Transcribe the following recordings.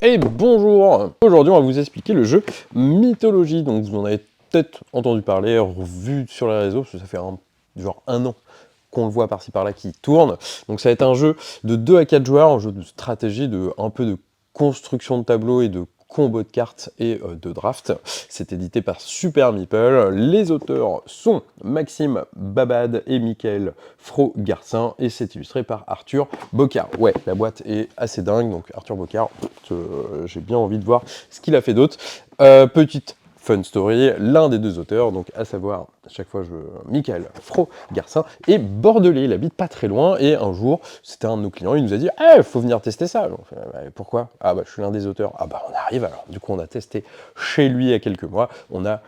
Et bonjour! Aujourd'hui, on va vous expliquer le jeu Mythologie. Donc, vous en avez peut-être entendu parler, vu sur les réseaux, parce que ça fait genre un an qu'on le voit par-ci par-là qui tourne. Donc, ça va être un jeu de 2 à 4 joueurs, un jeu de stratégie, un peu de construction de tableau et de combo de cartes et de draft. C'est édité par Super Meeple. Les auteurs sont Maxime Babad et Michael Fro-Garcin et c'est illustré par Arthur Bocard. Ouais, la boîte est assez dingue, donc Arthur Bocard, j'ai bien envie de voir ce qu'il a fait d'autre. Petite fun story, l'un des deux auteurs, donc à savoir, à chaque fois Michael Fro-Garcin, est bordelais, il habite pas très loin, et un jour, c'était un de nos clients, il nous a dit « Eh, faut venir tester ça !» Pourquoi ? Ah bah je suis l'un des auteurs. Ah bah on arrive alors. Du coup on a testé chez lui il y a quelques mois, on a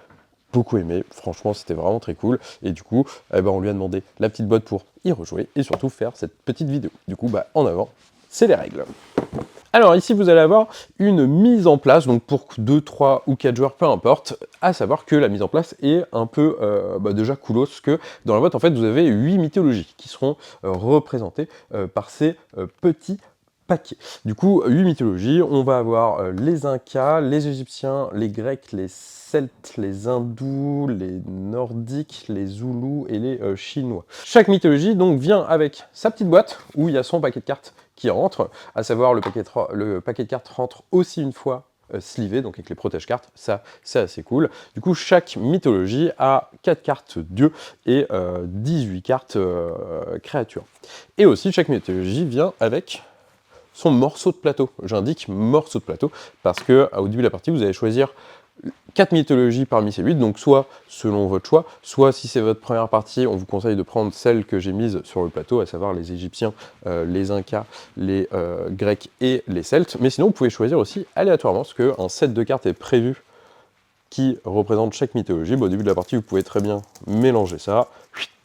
beaucoup aimé, franchement c'était vraiment très cool, et du coup on lui a demandé la petite boîte pour y rejouer, et surtout faire cette petite vidéo. Du coup en avant, c'est les règles. Alors ici vous allez avoir une mise en place, donc pour 2, 3 ou 4 joueurs, peu importe, à savoir que la mise en place est un peu déjà coolos, parce que dans la boîte en fait vous avez 8 mythologies qui seront représentées par ces petits paquets. Du coup, 8 mythologies, on va avoir les Incas, les Égyptiens, les Grecs, les Celtes, les Hindous, les Nordiques, les Zoulous et les Chinois. Chaque mythologie donc vient avec sa petite boîte où il y a son paquet de cartes qui rentre, à savoir le paquet de cartes rentre aussi une fois slivé, donc avec les protège-cartes, ça c'est assez cool. Du coup, chaque mythologie a 4 cartes dieux et 18 cartes créatures. Et aussi, chaque mythologie vient avec son morceau de plateau. J'indique morceau de plateau parce que au début de la partie, vous allez choisir 4 mythologies parmi ces 8, donc soit selon votre choix, soit si c'est votre première partie, on vous conseille de prendre celle que j'ai mise sur le plateau, à savoir les Égyptiens, les Incas, les Grecs et les Celtes. Mais sinon, vous pouvez choisir aussi aléatoirement, parce qu'un set de cartes est prévu qui représente chaque mythologie. Au début de la partie, vous pouvez très bien mélanger ça,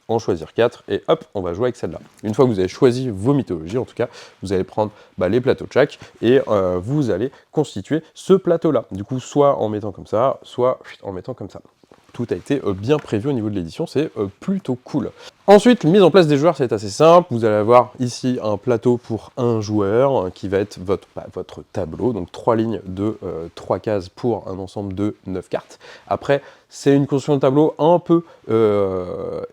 en choisir 4, et hop, on va jouer avec celle-là. Une fois que vous avez choisi vos mythologies, en tout cas, vous allez prendre les plateaux de chaque, et vous allez constituer ce plateau-là. Du coup, soit en mettant comme ça, soit en mettant comme ça. Tout a été bien prévu au niveau de l'édition, c'est plutôt cool. Ensuite, mise en place des joueurs, c'est assez simple. Vous allez avoir ici un plateau pour un joueur qui va être votre tableau, donc 3 lignes de 3 cases pour un ensemble de 9 cartes. Après, c'est une construction de tableau un peu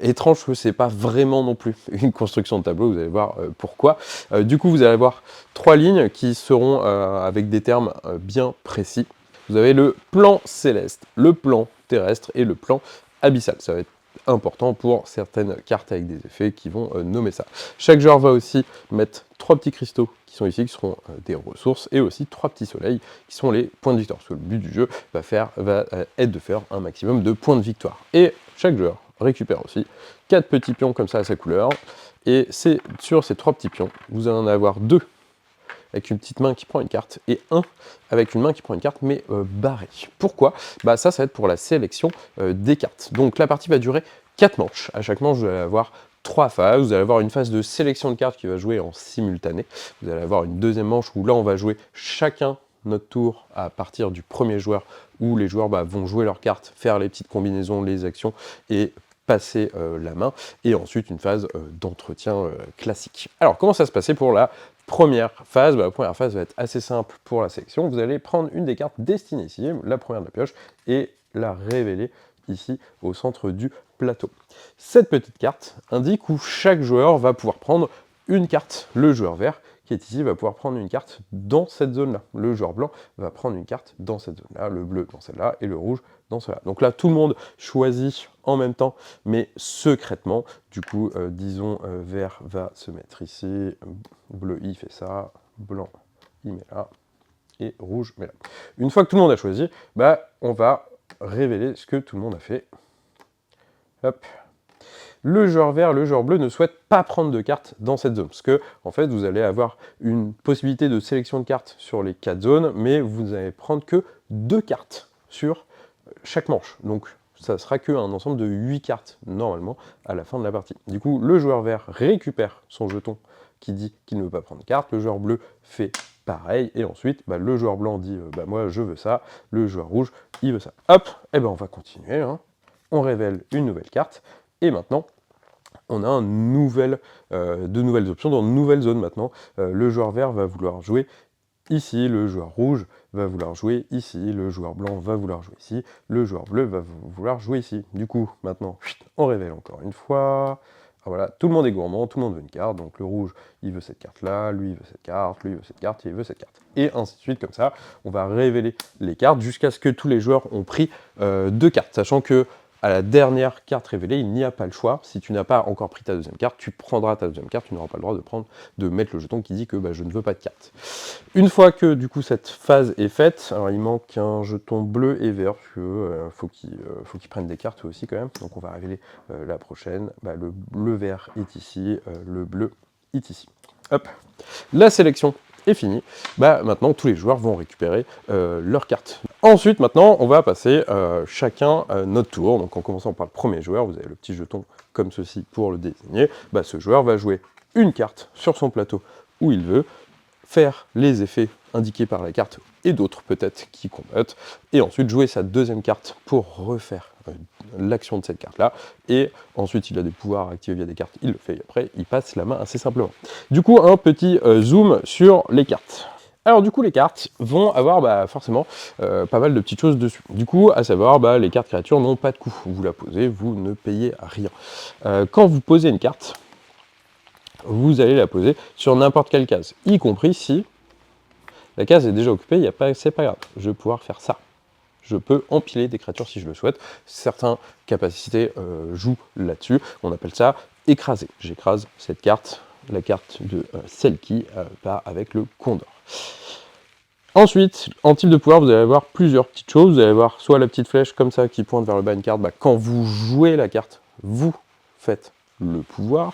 étrange, parce que c'est pas vraiment non plus une construction de tableau, vous allez voir pourquoi. Du coup, vous allez avoir 3 lignes qui seront avec des termes bien précis. Vous avez le plan céleste, le plan terrestre et le plan abyssal. Ça va être important pour certaines cartes avec des effets qui vont nommer ça. Chaque joueur va aussi mettre 3 petits cristaux qui sont ici, qui seront des ressources, et aussi 3 petits soleils qui sont les points de victoire. Parce que le but du jeu va être de faire un maximum de points de victoire. Et chaque joueur récupère aussi 4 petits pions comme ça à sa couleur. Et c'est sur ces 3 petits pions, vous allez en avoir 2 avec une petite main qui prend une carte, et un avec une main qui prend une carte, mais barrée. Pourquoi ? Ça va être pour la sélection des cartes. Donc la partie va durer 4 manches. À chaque manche, vous allez avoir 3 phases. Vous allez avoir une phase de sélection de cartes qui va jouer en simultané. Vous allez avoir une deuxième manche où là, on va jouer chacun notre tour à partir du premier joueur, où les joueurs vont jouer leurs cartes, faire les petites combinaisons, les actions, et passer la main, et ensuite une phase d'entretien classique. Alors, comment ça se passait pour la première phase? La première phase va être assez simple pour la sélection. Vous allez prendre une des cartes destinées ici, la première de la pioche, et la révéler ici au centre du plateau. Cette petite carte indique où chaque joueur va pouvoir prendre une carte. Le joueur vert, qui est ici, va pouvoir prendre une carte dans cette zone-là. Le joueur blanc va prendre une carte dans cette zone-là, le bleu dans celle-là, et le rouge dans cela. Donc là, tout le monde choisit en même temps, mais secrètement. Du coup, disons, vert va se mettre ici, bleu, il fait ça, blanc, il met là, et rouge met là. Une fois que tout le monde a choisi, on va révéler ce que tout le monde a fait. Hop. Le joueur vert, le joueur bleu ne souhaite pas prendre de cartes dans cette zone, parce que en fait vous allez avoir une possibilité de sélection de cartes sur les 4 zones, mais vous n'allez prendre que 2 cartes sur chaque manche. Donc ça sera qu'un ensemble de 8 cartes normalement à la fin de la partie. Du coup, le joueur vert récupère son jeton qui dit qu'il ne veut pas prendre de carte, le joueur bleu fait pareil, et ensuite le joueur blanc dit moi je veux ça, le joueur rouge il veut ça. Hop, et on va continuer, hein. On révèle une nouvelle carte, et maintenant, on a de nouvelles options dans de nouvelles zones maintenant. Le joueur vert va vouloir jouer ici, le joueur rouge va vouloir jouer ici, le joueur blanc va vouloir jouer ici, le joueur bleu va vouloir jouer ici. Du coup, maintenant, on révèle encore une fois. Voilà, tout le monde est gourmand, tout le monde veut une carte, donc le rouge, il veut cette carte-là, lui, il veut cette carte, lui, il veut cette carte, il veut cette carte. Et ainsi de suite, comme ça, on va révéler les cartes jusqu'à ce que tous les joueurs ont pris 2 cartes, sachant que à la dernière carte révélée, il n'y a pas le choix. Si tu n'as pas encore pris ta deuxième carte, tu prendras ta deuxième carte, tu n'auras pas le droit de mettre le jeton qui dit que bah, je ne veux pas de carte. Une fois que du coup cette phase est faite, alors il manque un jeton bleu et vert, parce que faut qu'ils prennent des cartes aussi quand même. Donc on va révéler la prochaine. Bah, le vert est ici, le bleu est ici. Hop, la sélection est finie. Bah, maintenant, tous les joueurs vont récupérer leurs cartes. Ensuite, maintenant, on va passer chacun notre tour. Donc en commençant par le premier joueur, vous avez le petit jeton comme ceci pour le désigner. Bah, ce joueur va jouer une carte sur son plateau où il veut, faire les effets indiqués par la carte et d'autres peut-être qui combattent, et ensuite jouer sa deuxième carte pour refaire l'action de cette carte-là, et ensuite il a des pouvoirs activés via des cartes, il le fait, et après il passe la main assez simplement. Du coup, un petit zoom sur les cartes. Alors du coup, les cartes vont avoir bah, forcément pas mal de petites choses dessus. Du coup, à savoir, bah, les cartes créatures n'ont pas de coût. Vous la posez, vous ne payez rien. Quand vous posez une carte, vous allez la poser sur n'importe quelle case, y compris si la case est déjà occupée, c'est pas grave, je vais pouvoir faire ça. Je peux empiler des créatures si je le souhaite. Certaines capacités jouent là-dessus. On appelle ça écraser. J'écrase cette carte, la carte de celle qui part avec le condor. Ensuite, en type de pouvoir, vous allez avoir plusieurs petites choses. Vous allez avoir soit la petite flèche comme ça qui pointe vers le bas une carte. Bah, quand vous jouez la carte, vous faites le pouvoir.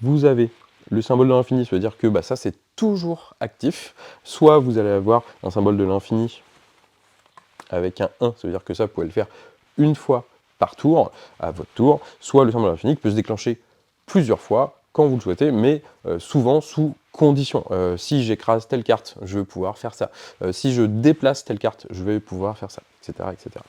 Vous avez le symbole de l'infini, ça veut dire que bah, ça c'est toujours actif. Soit vous allez avoir un symbole de l'infini avec un 1, ça veut dire que ça, vous pouvez le faire une fois par tour, à votre tour. Soit le symbole de l'infini qui peut se déclencher plusieurs fois, quand vous le souhaitez, mais souvent sous condition. Si j'écrase telle carte, je vais pouvoir faire ça. Si je déplace telle carte, je vais pouvoir faire ça, etc. etc.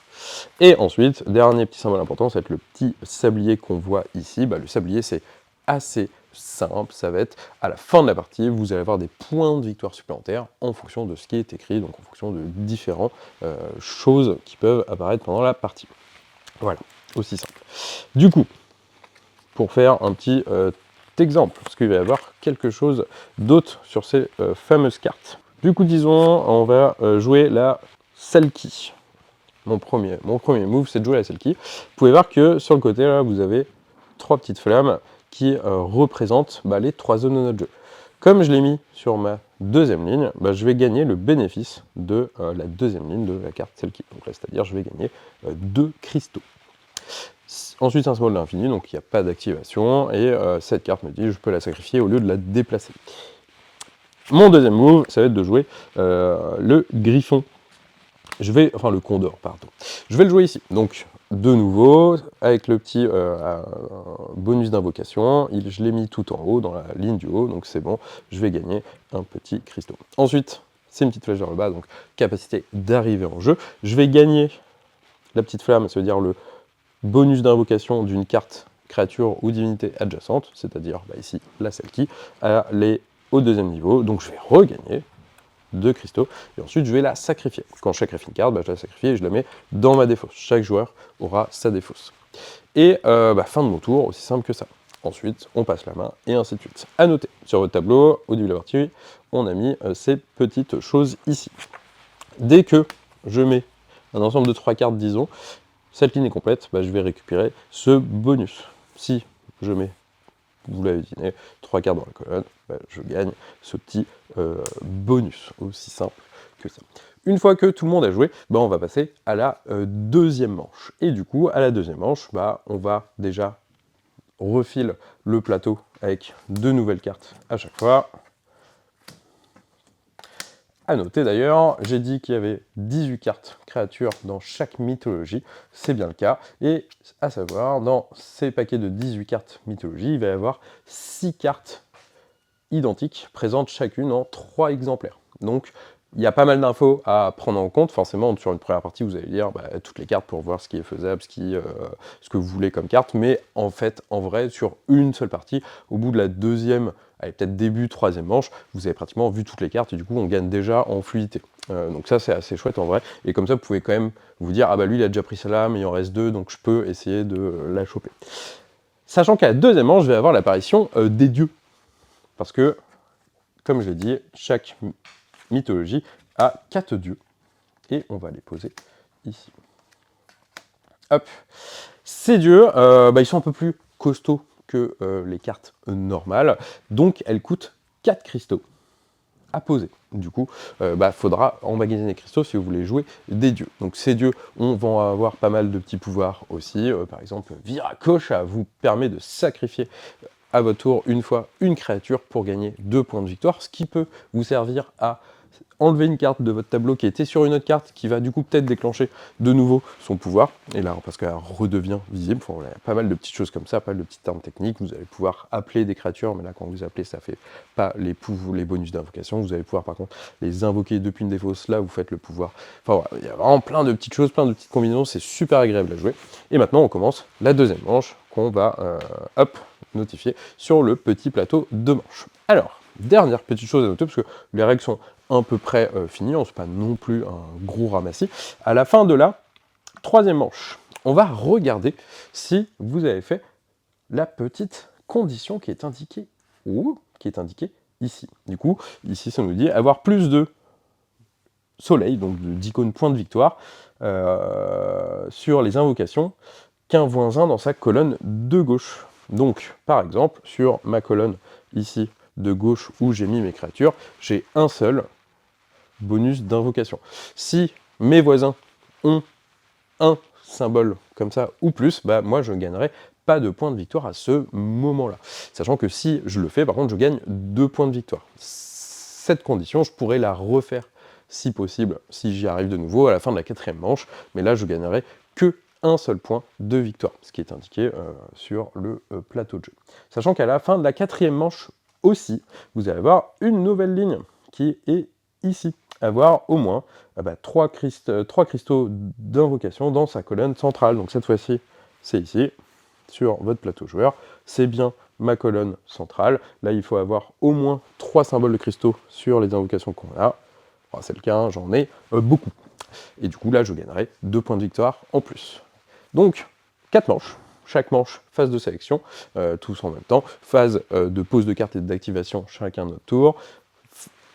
Et ensuite, dernier petit symbole important, ça va être le petit sablier qu'on voit ici. Bah, le sablier, c'est assez simple, ça va être à la fin de la partie, vous allez avoir des points de victoire supplémentaires en fonction de ce qui est écrit, donc en fonction de différentes choses qui peuvent apparaître pendant la partie. Voilà, aussi simple. Du coup, pour faire un petit exemple, parce qu'il va y avoir quelque chose d'autre sur ces fameuses cartes. Du coup, disons, on va jouer la Selkie. Mon premier move, c'est de jouer la Selkie. Vous pouvez voir que sur le côté, là, vous avez 3 petites flammes qui représentent bah, les 3 zones de notre jeu. Comme je l'ai mis sur ma deuxième ligne, bah, je vais gagner le bénéfice de la deuxième ligne de la carte Selkie. Donc là, c'est-à-dire je vais gagner 2 cristaux. Ensuite, c'est un symbole de l'infini, donc il n'y a pas d'activation, et cette carte me dit je peux la sacrifier au lieu de la déplacer. Mon deuxième move, ça va être de jouer le griffon. Enfin le condor, pardon. Je vais le jouer ici. Donc, de nouveau, avec le petit bonus d'invocation, je l'ai mis tout en haut, dans la ligne du haut, donc c'est bon, je vais gagner un petit cristaux. Ensuite, c'est une petite flèche vers le bas, donc capacité d'arriver en jeu. Je vais gagner la petite flamme, ça veut dire le bonus d'invocation d'une carte créature ou divinité adjacente, c'est-à-dire bah, ici la Selkie, elle est au deuxième niveau, donc je vais regagner 2 cristaux, et ensuite je vais la sacrifier. Quand je sacrifie une carte, bah, je la sacrifie et je la mets dans ma défausse. Chaque joueur aura sa défausse. Et bah, fin de mon tour, aussi simple que ça. Ensuite, on passe la main, et ainsi de suite. À noter, sur votre tableau, au début de la partie, on a mis ces petites choses ici. Dès que je mets un ensemble de 3 cartes, disons, cette ligne est complète, bah, je vais récupérer ce bonus. Si je mets, vous l'avez deviné, 3 cartes dans la colonne, bah, je gagne ce petit bonus, aussi simple que ça. Une fois que tout le monde a joué, bah, on va passer à la deuxième manche. Et du coup, à la deuxième manche, bah, on va déjà refiler le plateau avec 2 nouvelles cartes à chaque fois. À noter d'ailleurs, j'ai dit qu'il y avait 18 cartes créatures dans chaque mythologie, c'est bien le cas, et à savoir, dans ces paquets de 18 cartes mythologie, il va y avoir 6 cartes identiques, présentes chacune en 3 exemplaires. Donc, il y a pas mal d'infos à prendre en compte. Forcément, sur une première partie, vous allez lire bah, toutes les cartes pour voir ce qui est faisable, ce que vous voulez comme carte. Mais en fait, en vrai, sur une seule partie, au bout de la deuxième allez, peut-être début, troisième manche, vous avez pratiquement vu toutes les cartes, et du coup, on gagne déjà en fluidité. Donc ça, c'est assez chouette en vrai, et comme ça, vous pouvez quand même vous dire, ah bah lui, il a déjà pris celle-là, mais il en reste 2, donc je peux essayer de la choper. Sachant qu'à la deuxième manche, je vais avoir l'apparition des dieux, parce que, comme je l'ai dit, chaque mythologie a 4 dieux, et on va les poser ici. Hop. Ces dieux, ils sont un peu plus costauds que les cartes normales, donc elles coûtent 4 cristaux à poser. Du coup, faudra emmagasiner les cristaux si vous voulez jouer des dieux. Donc ces dieux, on va avoir pas mal de petits pouvoirs aussi. Par exemple, Viracocha vous permet de sacrifier à votre tour une fois une créature pour gagner 2 points de victoire, ce qui peut vous servir à enlever une carte de votre tableau qui était sur une autre carte, qui va du coup peut-être déclencher de nouveau son pouvoir, et là, parce qu'elle redevient visible, il y a pas mal de petites choses comme ça, pas mal de petites termes techniques, vous allez pouvoir appeler des créatures, mais là quand vous appelez, ça fait pas les bonus d'invocation, vous allez pouvoir par contre les invoquer depuis une défausse, là vous faites le pouvoir, enfin voilà, il y a vraiment plein de petites choses, plein de petites combinaisons, c'est super agréable à jouer, et maintenant on commence la deuxième manche, qu'on va, notifier sur le petit plateau de manche. Alors, dernière petite chose à noter, parce que les règles sont à peu près finies, on ne fait pas non plus un gros ramassis. À la fin de la troisième manche, on va regarder si vous avez fait la petite condition qui est indiquée, ici. Du coup, ici, ça nous dit avoir plus de soleil, donc d'icônes point de victoire, sur les invocations qu'un -1 dans sa colonne de gauche. Donc, par exemple, sur ma colonne ici de gauche où j'ai mis mes créatures, j'ai un seul bonus d'invocation. Si mes voisins ont un symbole comme ça ou plus, moi je ne gagnerai pas de points de victoire à ce moment-là. Sachant que si je le fais, par contre, je gagne 2 points de victoire. Cette condition, je pourrais la refaire si possible, si j'y arrive de nouveau à la fin de la quatrième manche, mais là je gagnerai que un seul point de victoire, ce qui est indiqué sur le plateau de jeu. Sachant qu'à la fin de la quatrième manche aussi, vous allez avoir une nouvelle ligne qui est ici, avoir au moins 3 cristaux d'invocation dans sa colonne centrale. Donc cette fois-ci, c'est ici, sur votre plateau joueur, c'est bien ma colonne centrale. Là, il faut avoir au moins 3 symboles de cristaux sur les invocations qu'on a. Enfin, c'est le cas, hein, j'en ai beaucoup. Et du coup, là, je gagnerai 2 points de victoire en plus. Donc, 4 manches. Chaque manche, phase de sélection, tous en même temps. Phase de pose de cartes et d'activation, chacun notre tour.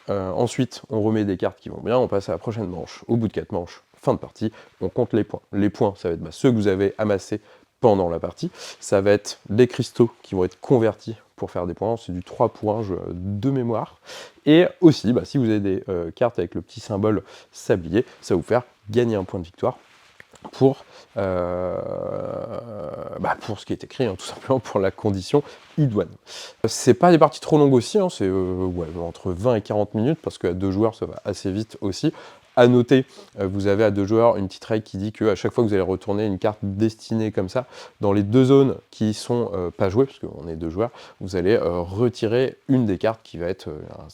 Ensuite, on remet des cartes qui vont bien, on passe à la prochaine manche. Au bout de 4 manches, fin de partie, on compte les points. Les points, ça va être ceux que vous avez amassés pendant la partie. Ça va être les cristaux qui vont être convertis pour faire des points. C'est du 3 pour 1 de mémoire. Et aussi, si vous avez des cartes avec le petit symbole sablier, ça va vous faire gagner un point de victoire pour ce qui est écrit, hein, tout simplement pour la condition idoine. C'est pas des parties trop longues aussi, hein, c'est entre 20 et 40 minutes, parce qu'à 2 joueurs, ça va assez vite aussi. À noter, vous avez à 2 joueurs une petite règle qui dit qu'à chaque fois que vous allez retourner une carte destinée comme ça, dans les 2 zones qui sont pas jouées, parce qu'on est 2 joueurs, vous allez retirer une des cartes qui va être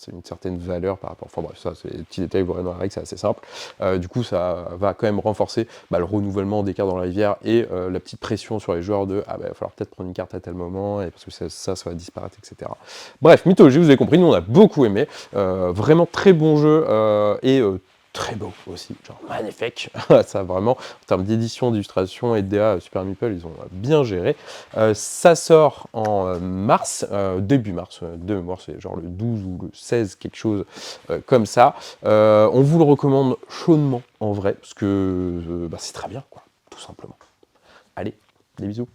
une certaine valeur par rapport. Enfin bref, ça c'est des petits détails, vous verrez dans la règle, c'est assez simple. Du coup, ça va quand même renforcer le renouvellement des cartes dans la rivière et la petite pression sur les joueurs de il va falloir peut-être prendre une carte à tel moment, et parce que ça va disparaître, etc. Bref, Mythologie, vous avez compris, nous on a beaucoup aimé. Vraiment très bon jeu et très beau aussi, genre magnifique. Ça vraiment, en termes d'édition, d'illustration et de DA, Super Meeple, ils ont bien géré. Ça sort en mars, début mars, de mémoire, c'est genre le 12 ou le 16, quelque chose comme ça. On vous le recommande chaudement, en vrai, parce que c'est très bien, quoi, tout simplement. Allez, des bisous.